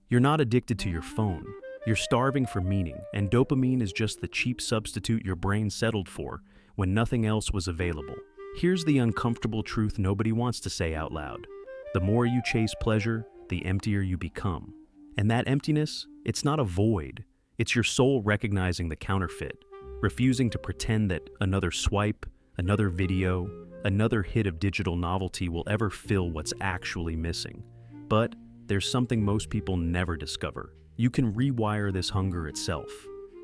You're not addicted to your phone. You're starving for meaning, and dopamine is just the cheap substitute your brain settled for when nothing else was available. Here's the uncomfortable truth nobody wants to say out loud. The more you chase pleasure, the emptier you become. And that emptiness, it's not a void. It's your soul recognizing the counterfeit, refusing to pretend that another swipe, another video, another hit of digital novelty will ever fill what's actually missing. But there's something most people never discover. You can rewire this hunger itself.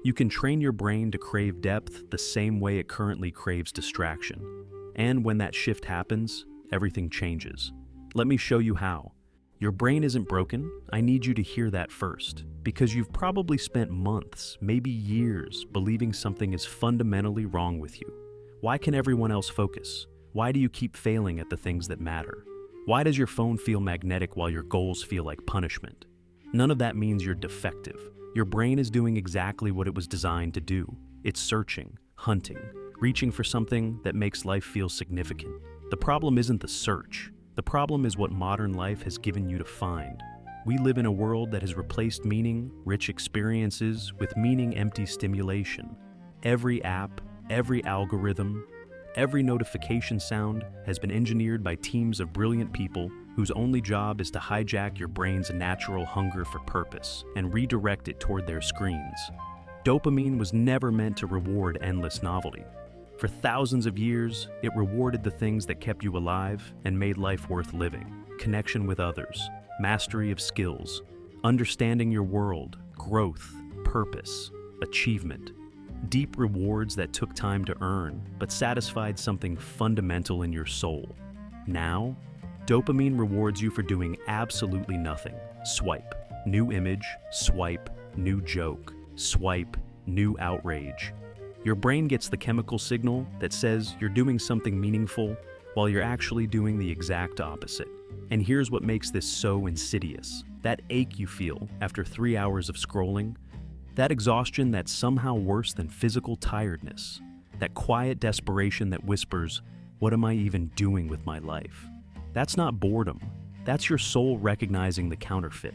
You can train your brain to crave depth the same way it currently craves distraction. And when that shift happens, everything changes. Let me show you how. Your brain isn't broken. I need you to hear that first, because you've probably spent months, maybe years, believing something is fundamentally wrong with you. Why can everyone else focus? Why do you keep failing at the things that matter? Why does your phone feel magnetic while your goals feel like punishment? None of that means you're defective. Your brain is doing exactly what it was designed to do. It's searching, hunting, reaching for something that makes life feel significant. The problem isn't the search. The problem is what modern life has given you to find. We live in a world that has replaced meaning-rich experiences with meaning-empty stimulation. Every app, every algorithm, every notification sound has been engineered by teams of brilliant people whose only job is to hijack your brain's natural hunger for purpose and redirect it toward their screens. Dopamine was never meant to reward endless novelty. For thousands of years, it rewarded the things that kept you alive and made life worth living. Connection with others, mastery of skills, understanding your world, growth, purpose, achievement. Deep rewards that took time to earn, but satisfied something fundamental in your soul. Now, dopamine rewards you for doing absolutely nothing. Swipe, new image, swipe, new joke, swipe, new outrage. Your brain gets the chemical signal that says you're doing something meaningful while you're actually doing the exact opposite. And here's what makes this so insidious. That ache you feel after 3 hours of scrolling, that exhaustion that's somehow worse than physical tiredness, that quiet desperation that whispers, "What am I even doing with my life?" That's not boredom. That's your soul recognizing the counterfeit.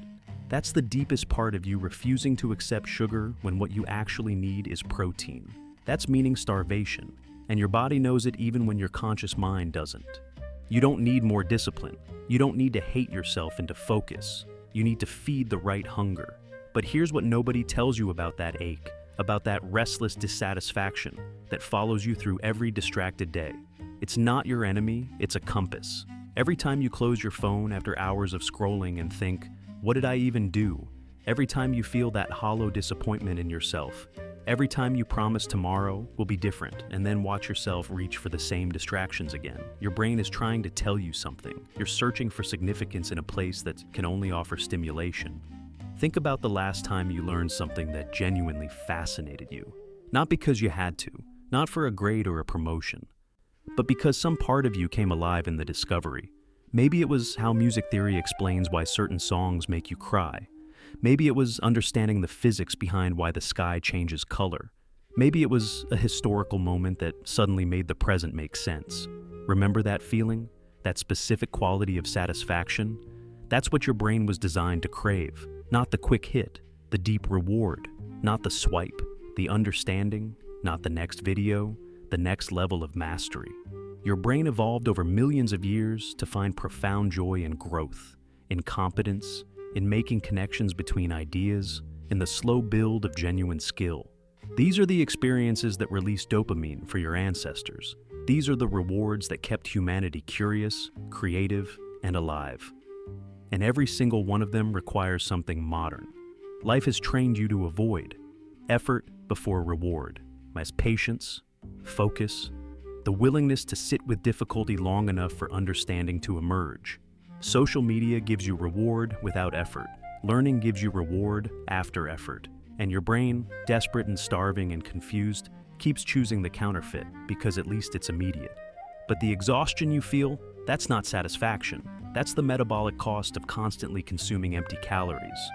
That's the deepest part of you refusing to accept sugar when what you actually need is protein. That's meaning starvation, and your body knows it even when your conscious mind doesn't. You don't need more discipline. You don't need to hate yourself into focus. You need to feed the right hunger. But here's what nobody tells you about that ache, about that restless dissatisfaction that follows you through every distracted day. It's not your enemy, it's a compass. Every time you close your phone after hours of scrolling and think, "What did I even do?" Every time you feel that hollow disappointment in yourself, every time you promise tomorrow will be different and then watch yourself reach for the same distractions again, your brain is trying to tell you something. You're searching for significance in a place that can only offer stimulation. Think about the last time you learned something that genuinely fascinated you. Not because you had to, not for a grade or a promotion, but because some part of you came alive in the discovery. Maybe it was how music theory explains why certain songs make you cry. Maybe it was understanding the physics behind why the sky changes color. Maybe it was a historical moment that suddenly made the present make sense. Remember that feeling? That specific quality of satisfaction? That's what your brain was designed to crave. Not the quick hit, the deep reward, not the swipe, the understanding, not the next video, the next level of mastery. Your brain evolved over millions of years to find profound joy in growth, in competence, in making connections between ideas, in the slow build of genuine skill. These are the experiences that released dopamine for your ancestors. These are the rewards that kept humanity curious, creative, and alive. And every single one of them requires something modern. Life has trained you to avoid effort before reward, as patience, focus, the willingness to sit with difficulty long enough for understanding to emerge. Social media gives you reward without effort. Learning gives you reward after effort. And your brain, desperate and starving and confused, keeps choosing the counterfeit because at least it's immediate. But the exhaustion you feel, that's not satisfaction. That's the metabolic cost of constantly consuming empty calories.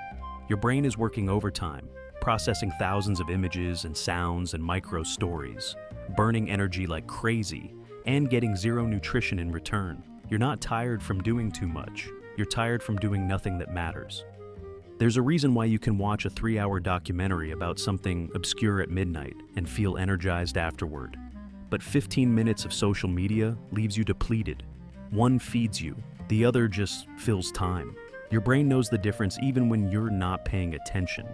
Your brain is working overtime, processing thousands of images and sounds and micro stories, burning energy like crazy, and getting zero nutrition in return. You're not tired from doing too much. You're tired from doing nothing that matters. There's a reason why you can watch a 3-hour documentary about something obscure at midnight and feel energized afterward. But 15 minutes of social media leaves you depleted. One feeds you, the other just fills time. Your brain knows the difference even when you're not paying attention.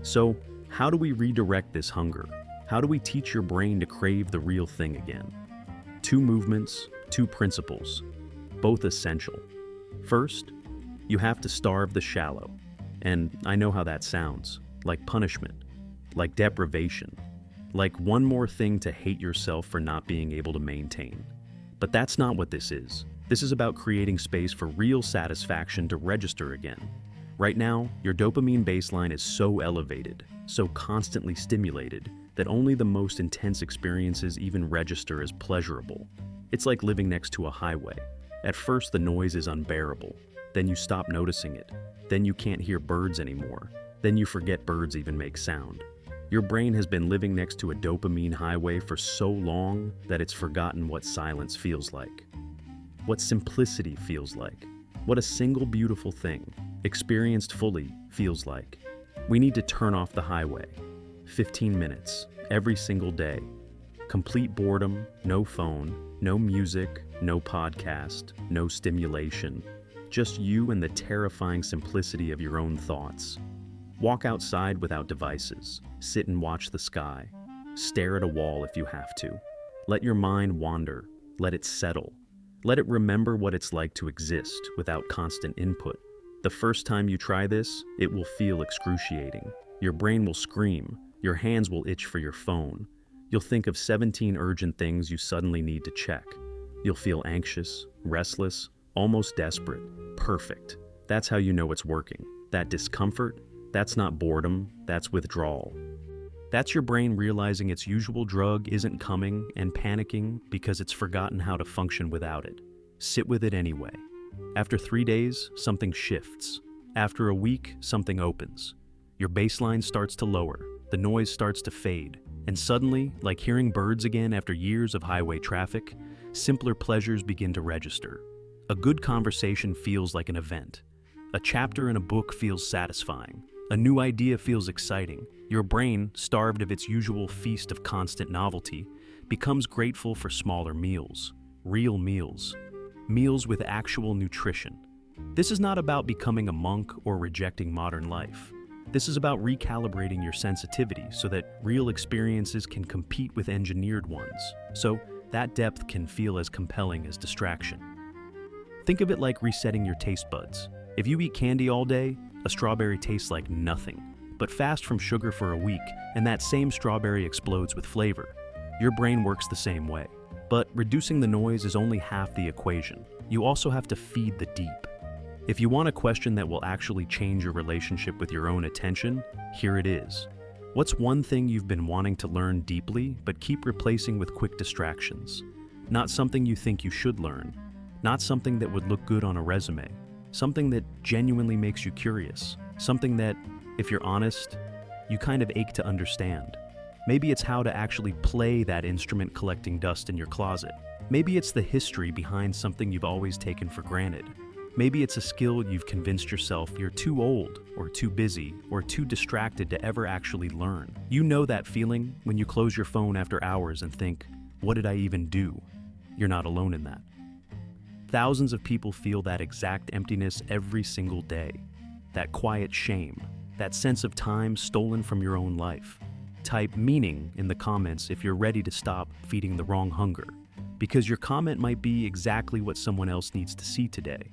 So, how do we redirect this hunger? How do we teach your brain to crave the real thing again? 2 movements, 2 principles, both essential. First, you have to starve the shallow. And I know how that sounds, like punishment, like deprivation, like one more thing to hate yourself for not being able to maintain. But that's not what this is. This is about creating space for real satisfaction to register again. Right now, your dopamine baseline is so elevated, so constantly stimulated, that only the most intense experiences even register as pleasurable. It's like living next to a highway. At first, the noise is unbearable. Then you stop noticing it. Then you can't hear birds anymore. Then you forget birds even make sound. Your brain has been living next to a dopamine highway for so long that it's forgotten what silence feels like, what simplicity feels like, what a single beautiful thing, experienced fully, feels like. We need to turn off the highway. 15 minutes, every single day. Complete boredom, no phone, no music, no podcast, no stimulation. Just you and the terrifying simplicity of your own thoughts. Walk outside without devices. Sit and watch the sky. Stare at a wall if you have to. Let your mind wander. Let it settle. Let it remember what it's like to exist without constant input. The first time you try this, it will feel excruciating. Your brain will scream. Your hands will itch for your phone. You'll think of 17 urgent things you suddenly need to check. You'll feel anxious, restless, almost desperate. Perfect. That's how you know it's working. That discomfort, that's not boredom, that's withdrawal. That's your brain realizing its usual drug isn't coming and panicking because it's forgotten how to function without it. Sit with it anyway. After 3 days, something shifts. After a week, something opens. Your baseline starts to lower, the noise starts to fade, and suddenly, like hearing birds again after years of highway traffic, simpler pleasures begin to register. A good conversation feels like an event. A chapter in a book feels satisfying. A new idea feels exciting. Your brain, starved of its usual feast of constant novelty, becomes grateful for smaller meals, real meals, meals with actual nutrition. This is not about becoming a monk or rejecting modern life. This is about recalibrating your sensitivity so that real experiences can compete with engineered ones, so that depth can feel as compelling as distraction. Think of it like resetting your taste buds. If you eat candy all day, a strawberry tastes like nothing. But fast from sugar for a week, and that same strawberry explodes with flavor. Your brain works the same way. But reducing the noise is only half the equation. You also have to feed the deep. If you want a question that will actually change your relationship with your own attention, here it is. What's one thing you've been wanting to learn deeply, but keep replacing with quick distractions? Not something you think you should learn. Not something that would look good on a resume. Something that genuinely makes you curious. Something that, if you're honest, you kind of ache to understand. Maybe it's how to actually play that instrument collecting dust in your closet. Maybe it's the history behind something you've always taken for granted. Maybe it's a skill you've convinced yourself you're too old, or too busy, or too distracted to ever actually learn. You know that feeling when you close your phone after hours and think, what did I even do? You're not alone in that. Thousands of people feel that exact emptiness every single day. That quiet shame, that sense of time stolen from your own life. Type meaning in the comments if you're ready to stop feeding the wrong hunger, because your comment might be exactly what someone else needs to see today.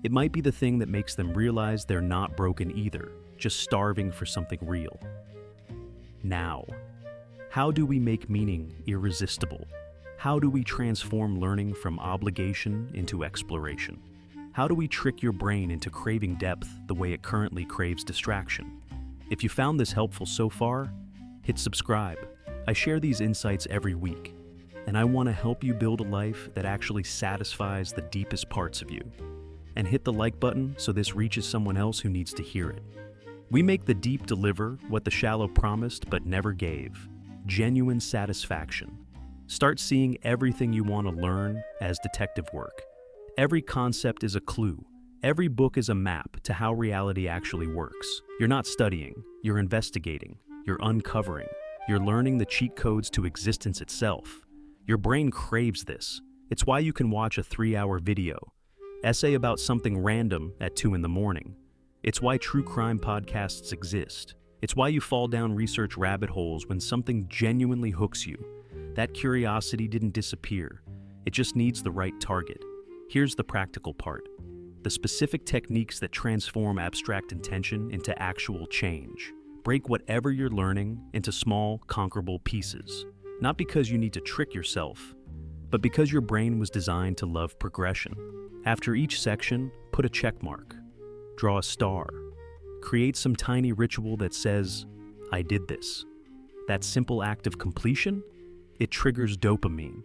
It might be the thing that makes them realize they're not broken either, just starving for something real. Now, how do we make meaning irresistible? How do we transform learning from obligation into exploration? How do we trick your brain into craving depth the way it currently craves distraction? If you found this helpful so far, hit subscribe. I share these insights every week, and I want to help you build a life that actually satisfies the deepest parts of you. And hit the like button so this reaches someone else who needs to hear it. We make the deep deliver what the shallow promised but never gave: genuine satisfaction. Start seeing everything you want to learn as detective work. Every concept is a clue. Every book is a map to how reality actually works. You're not studying, you're investigating, you're uncovering, you're learning the cheat codes to existence itself. Your brain craves this. It's why you can watch a 3-hour video, essay about something random at 2 in the morning. It's why true crime podcasts exist. It's why you fall down research rabbit holes when something genuinely hooks you. That curiosity didn't disappear. It just needs the right target. Here's the practical part. The specific techniques that transform abstract intention into actual change. Break whatever you're learning into small, conquerable pieces. Not because you need to trick yourself, but because your brain was designed to love progression. After each section, put a check mark. Draw a star. Create some tiny ritual that says, I did this. That simple act of completion, it triggers dopamine.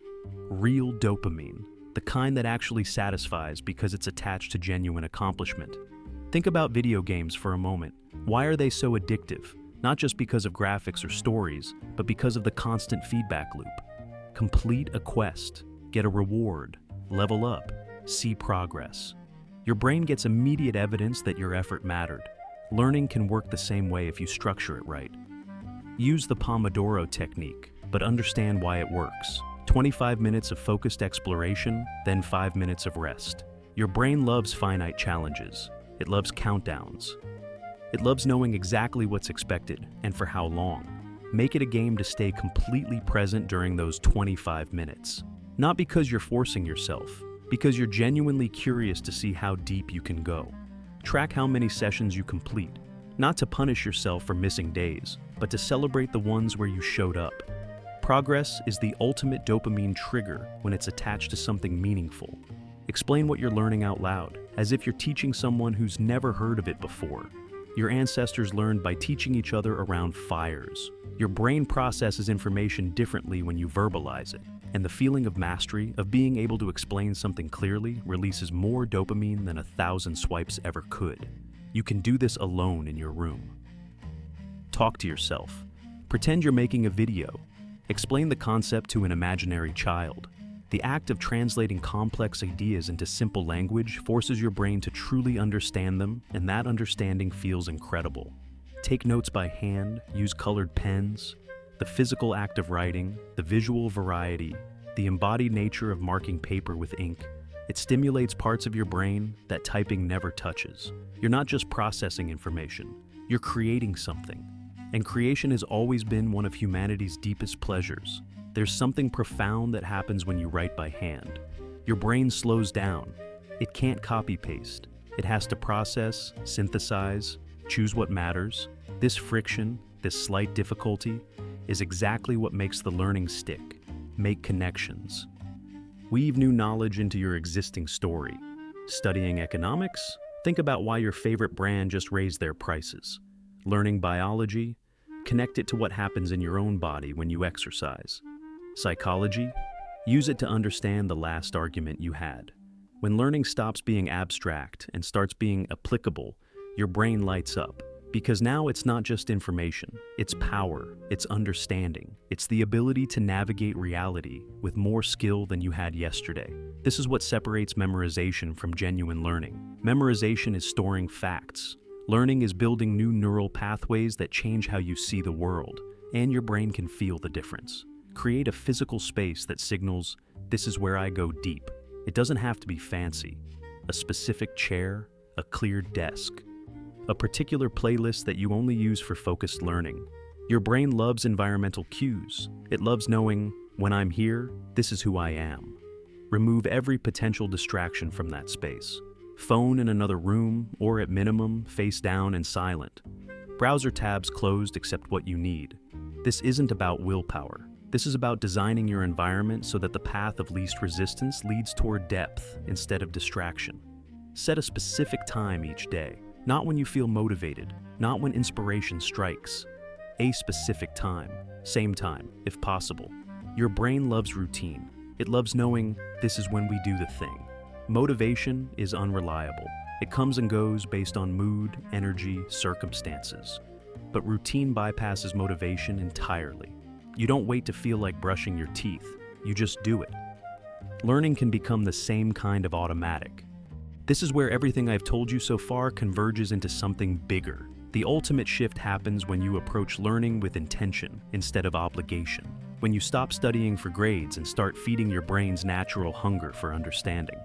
Real dopamine. The kind that actually satisfies because it's attached to genuine accomplishment. Think about video games for a moment. Why are they so addictive? Not just because of graphics or stories, but because of the constant feedback loop. Complete a quest, get a reward, level up, see progress. Your brain gets immediate evidence that your effort mattered. Learning can work the same way if you structure it right. Use the Pomodoro technique, but understand why it works. 25 minutes of focused exploration, then 5 minutes of rest. Your brain loves finite challenges. It loves countdowns. It loves knowing exactly what's expected and for how long. Make it a game to stay completely present during those 25 minutes. Not because you're forcing yourself, because you're genuinely curious to see how deep you can go. Track how many sessions you complete, not to punish yourself for missing days, but to celebrate the ones where you showed up. Progress is the ultimate dopamine trigger when it's attached to something meaningful. Explain what you're learning out loud, as if you're teaching someone who's never heard of it before. Your ancestors learned by teaching each other around fires. Your brain processes information differently when you verbalize it, and the feeling of mastery, of being able to explain something clearly, releases more dopamine than 1,000 swipes ever could. You can do this alone in your room. Talk to yourself. Pretend you're making a video. Explain the concept to an imaginary child. The act of translating complex ideas into simple language forces your brain to truly understand them, and that understanding feels incredible. Take notes by hand, use colored pens. The physical act of writing, the visual variety, the embodied nature of marking paper with ink. It stimulates parts of your brain that typing never touches. You're not just processing information, you're creating something. And creation has always been one of humanity's deepest pleasures. There's something profound that happens when you write by hand. Your brain slows down. It can't copy-paste. It has to process, synthesize, choose what matters. This friction, this slight difficulty, is exactly what makes the learning stick. Make connections. Weave new knowledge into your existing story. Studying economics? Think about why your favorite brand just raised their prices. Learning biology? Connect it to what happens in your own body when you exercise. Psychology? Use it to understand the last argument you had. When learning stops being abstract and starts being applicable, your brain lights up. Because now it's not just information, it's power, it's understanding, it's the ability to navigate reality with more skill than you had yesterday. This is what separates memorization from genuine learning. Memorization is storing facts. Learning is building new neural pathways that change how you see the world, and your brain can feel the difference. Create a physical space that signals, this is where I go deep. It doesn't have to be fancy. A specific chair, a clear desk, a particular playlist that you only use for focused learning. Your brain loves environmental cues. It loves knowing, when I'm here, this is who I am. Remove every potential distraction from that space. Phone in another room, or at minimum, face down and silent. Browser tabs closed except what you need. This isn't about willpower. This is about designing your environment so that the path of least resistance leads toward depth instead of distraction. Set a specific time each day, not when you feel motivated, not when inspiration strikes. A specific time, same time, if possible. Your brain loves routine. It loves knowing this is when we do the thing. Motivation is unreliable. It comes and goes based on mood, energy, circumstances. But routine bypasses motivation entirely. You don't wait to feel like brushing your teeth. You just do it. Learning can become the same kind of automatic. This is where everything I've told you so far converges into something bigger. The ultimate shift happens when you approach learning with intention instead of obligation. When you stop studying for grades and start feeding your brain's natural hunger for understanding.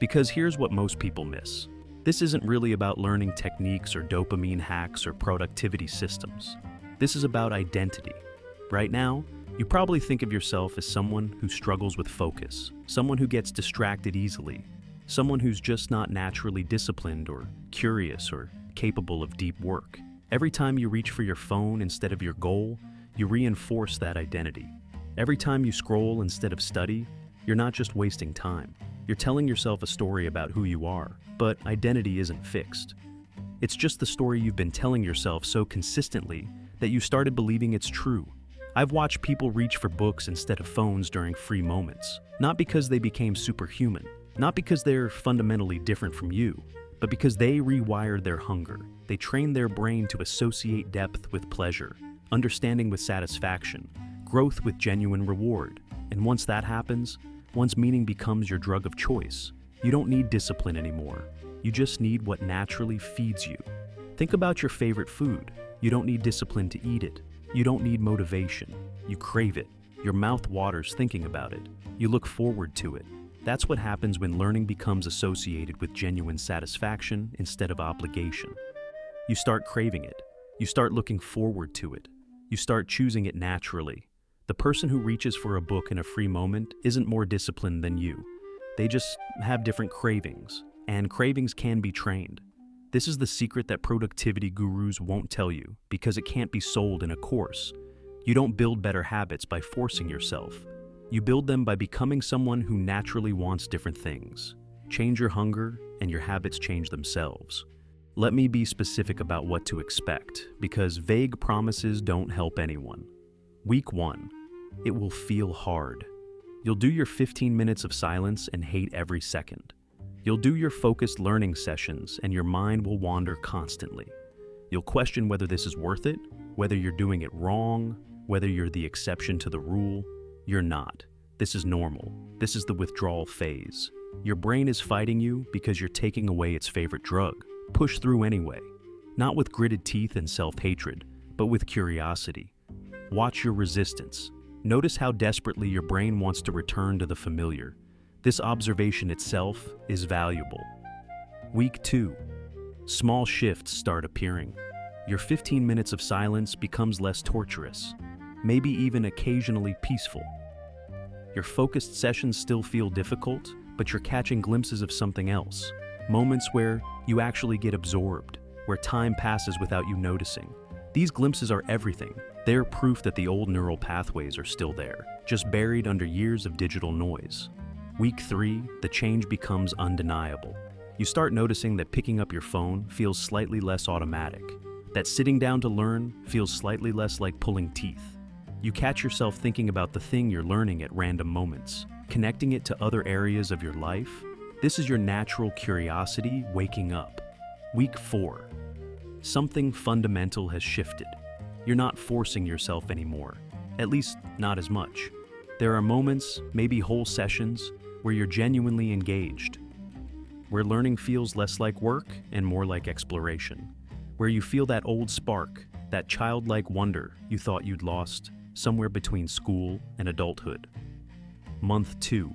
Because here's what most people miss. This isn't really about learning techniques or dopamine hacks or productivity systems. This is about identity. Right now, you probably think of yourself as someone who struggles with focus, someone who gets distracted easily, someone who's just not naturally disciplined or curious or capable of deep work. Every time you reach for your phone instead of your goal, you reinforce that identity. Every time you scroll instead of study, you're not just wasting time. You're telling yourself a story about who you are, but identity isn't fixed. It's just the story you've been telling yourself so consistently that you started believing it's true. I've watched people reach for books instead of phones during free moments, not because they became superhuman, not because they're fundamentally different from you, but because they rewired their hunger. They trained their brain to associate depth with pleasure, understanding with satisfaction, growth with genuine reward. And once that happens, once meaning becomes your drug of choice, you don't need discipline anymore. You just need what naturally feeds you. Think about your favorite food. You don't need discipline to eat it. You don't need motivation. You crave it. Your mouth waters thinking about it. You look forward to it. That's what happens when learning becomes associated with genuine satisfaction instead of obligation. You start craving it. You start looking forward to it. You start choosing it naturally. The person who reaches for a book in a free moment isn't more disciplined than you. They just have different cravings, and cravings can be trained. This is the secret that productivity gurus won't tell you, because it can't be sold in a course. You don't build better habits by forcing yourself. You build them by becoming someone who naturally wants different things. Change your hunger, and your habits change themselves. Let me be specific about what to expect, because vague promises don't help anyone. Week 1. It will feel hard. You'll do your 15 minutes of silence and hate every second. You'll do your focused learning sessions and your mind will wander constantly. You'll question whether this is worth it, whether you're doing it wrong, whether you're the exception to the rule. You're not. This is normal. This is the withdrawal phase. Your brain is fighting you because you're taking away its favorite drug. Push through anyway. Not with gritted teeth and self-hatred, but with curiosity. Watch your resistance. Notice how desperately your brain wants to return to the familiar. This observation itself is valuable. Week 2. Small shifts start appearing. Your 15 minutes of silence becomes less torturous, maybe even occasionally peaceful. Your focused sessions still feel difficult, but you're catching glimpses of something else. Moments where you actually get absorbed, where time passes without you noticing. These glimpses are everything. They're proof that the old neural pathways are still there, just buried under years of digital noise. Week 3, the change becomes undeniable. You start noticing that picking up your phone feels slightly less automatic, that sitting down to learn feels slightly less like pulling teeth. You catch yourself thinking about the thing you're learning at random moments, connecting it to other areas of your life. This is your natural curiosity waking up. Week 4. Something fundamental has shifted. You're not forcing yourself anymore, at least not as much. There are moments, maybe whole sessions, where you're genuinely engaged, where learning feels less like work and more like exploration, where you feel that old spark, that childlike wonder you thought you'd lost somewhere between school and adulthood. Month 2.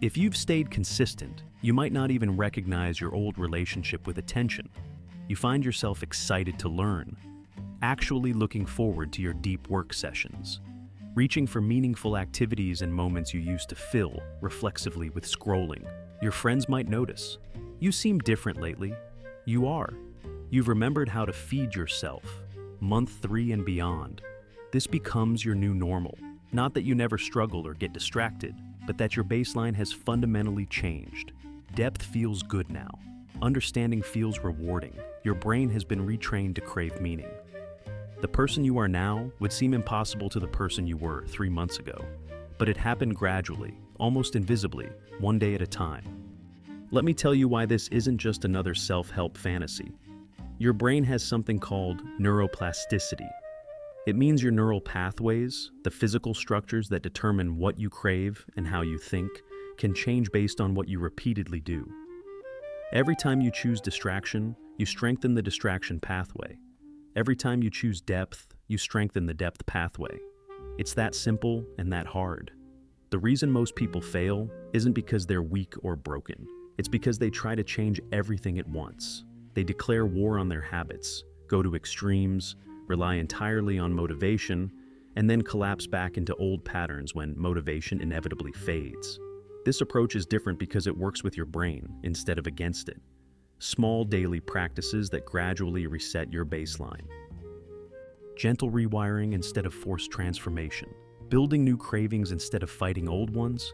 If you've stayed consistent, you might not even recognize your old relationship with attention. You find yourself excited to learn, actually looking forward to your deep work sessions, reaching for meaningful activities and moments you used to fill reflexively with scrolling. Your friends might notice. You seem different lately. You are. You've remembered how to feed yourself. Month 3 and beyond. This becomes your new normal. Not that you never struggle or get distracted, but that your baseline has fundamentally changed. Depth feels good now. Understanding feels rewarding. Your brain has been retrained to crave meaning. The person you are now would seem impossible to the person you were 3 months ago, but it happened gradually, almost invisibly, one day at a time. Let me tell you why this isn't just another self-help fantasy. Your brain has something called neuroplasticity. It means your neural pathways, the physical structures that determine what you crave and how you think, can change based on what you repeatedly do. Every time you choose distraction, you strengthen the distraction pathway. Every time you choose depth, you strengthen the depth pathway. It's that simple and that hard. The reason most people fail isn't because they're weak or broken. It's because they try to change everything at once. They declare war on their habits, go to extremes, rely entirely on motivation, and then collapse back into old patterns when motivation inevitably fades. This approach is different because it works with your brain instead of against it. Small daily practices that gradually reset your baseline. Gentle rewiring instead of forced transformation. Building new cravings instead of fighting old ones.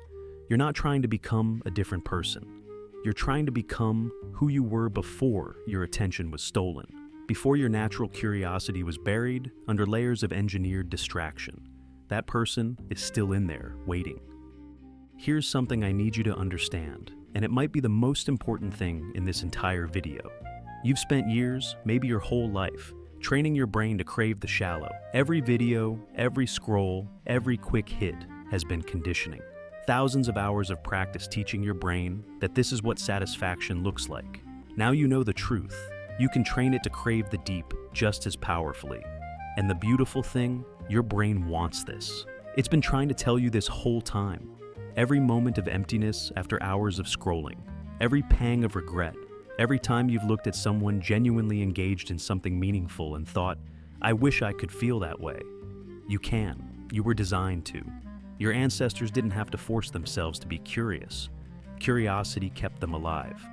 You're not trying to become a different person. You're trying to become who you were before your attention was stolen, before your natural curiosity was buried under layers of engineered distraction. That person is still in there, waiting. Here's something I need you to understand, and it might be the most important thing in this entire video. You've spent years, maybe your whole life, training your brain to crave the shallow. Every video, every scroll, every quick hit has been conditioning. Thousands of hours of practice teaching your brain that this is what satisfaction looks like. Now you know the truth. You can train it to crave the deep just as powerfully. And the beautiful thing, your brain wants this. It's been trying to tell you this whole time. Every moment of emptiness after hours of scrolling, every pang of regret, every time you've looked at someone genuinely engaged in something meaningful and thought, I wish I could feel that way. You can. You were designed to. Your ancestors didn't have to force themselves to be curious. Curiosity kept them alive.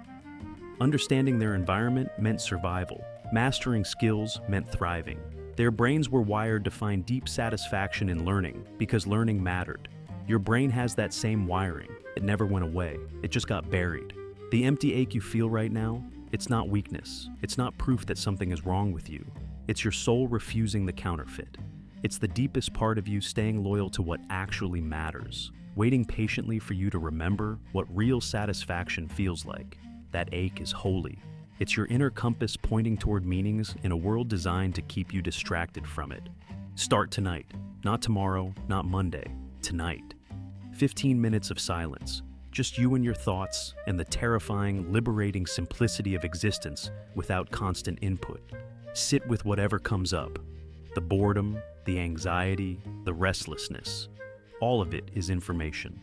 Understanding their environment meant survival. Mastering skills meant thriving. Their brains were wired to find deep satisfaction in learning because learning mattered. Your brain has that same wiring. It never went away. It just got buried. The empty ache you feel right now, it's not weakness. It's not proof that something is wrong with you. It's your soul refusing the counterfeit. It's the deepest part of you staying loyal to what actually matters, waiting patiently for you to remember what real satisfaction feels like. That ache is holy. It's your inner compass pointing toward meanings in a world designed to keep you distracted from it. Start tonight. Not tomorrow, not Monday. Tonight. 15 minutes of silence. Just you and your thoughts and the terrifying, liberating simplicity of existence without constant input. Sit with whatever comes up. The boredom, the anxiety, the restlessness. All of it is information.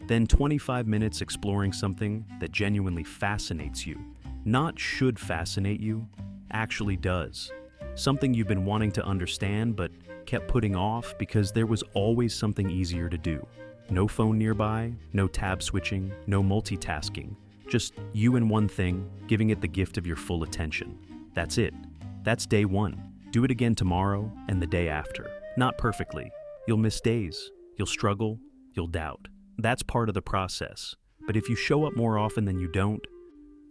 Then 25 minutes exploring something that genuinely fascinates you. Not should fascinate you, actually does. Something you've been wanting to understand but kept putting off because there was always something easier to do. No phone nearby, no tab switching, no multitasking. Just you and one thing, giving it the gift of your full attention. That's it. That's day one. Do it again tomorrow and the day after. Not perfectly. You'll miss days. You'll struggle. You'll doubt. That's part of the process. But if you show up more often than you don't,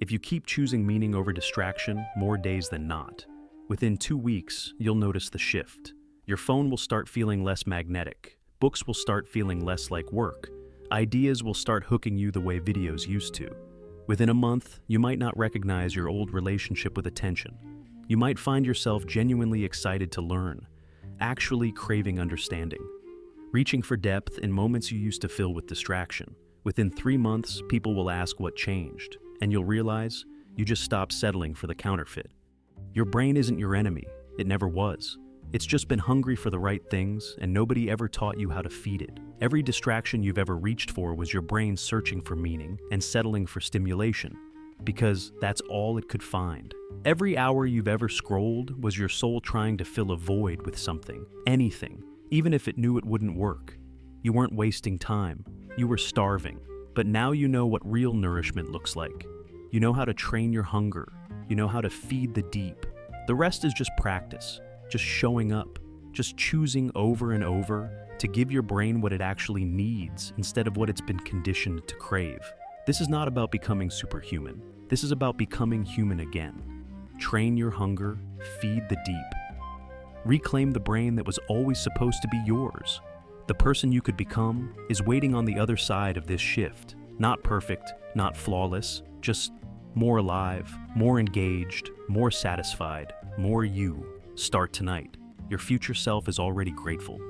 if you keep choosing meaning over distraction more days than not, within 2 weeks, you'll notice the shift. Your phone will start feeling less magnetic. Books will start feeling less like work. Ideas will start hooking you the way videos used to. Within a month, you might not recognize your old relationship with attention. You might find yourself genuinely excited to learn, actually craving understanding, reaching for depth in moments you used to fill with distraction. Within 3 months, people will ask what changed, and you'll realize you just stopped settling for the counterfeit. Your brain isn't your enemy. It never was. It's just been hungry for the right things, and nobody ever taught you how to feed it. Every distraction you've ever reached for was your brain searching for meaning and settling for stimulation, because that's all it could find. Every hour you've ever scrolled was your soul trying to fill a void with something, anything, even if it knew it wouldn't work. You weren't wasting time. You were starving. But now you know what real nourishment looks like. You know how to train your hunger. You know how to feed the deep. The rest is just practice. Just showing up, just choosing over and over to give your brain what it actually needs instead of what it's been conditioned to crave. This is not about becoming superhuman. This is about becoming human again. Train your hunger, feed the deep. Reclaim the brain that was always supposed to be yours. The person you could become is waiting on the other side of this shift. Not perfect, not flawless, just more alive, more engaged, more satisfied, more you. Start tonight. Your future self is already grateful.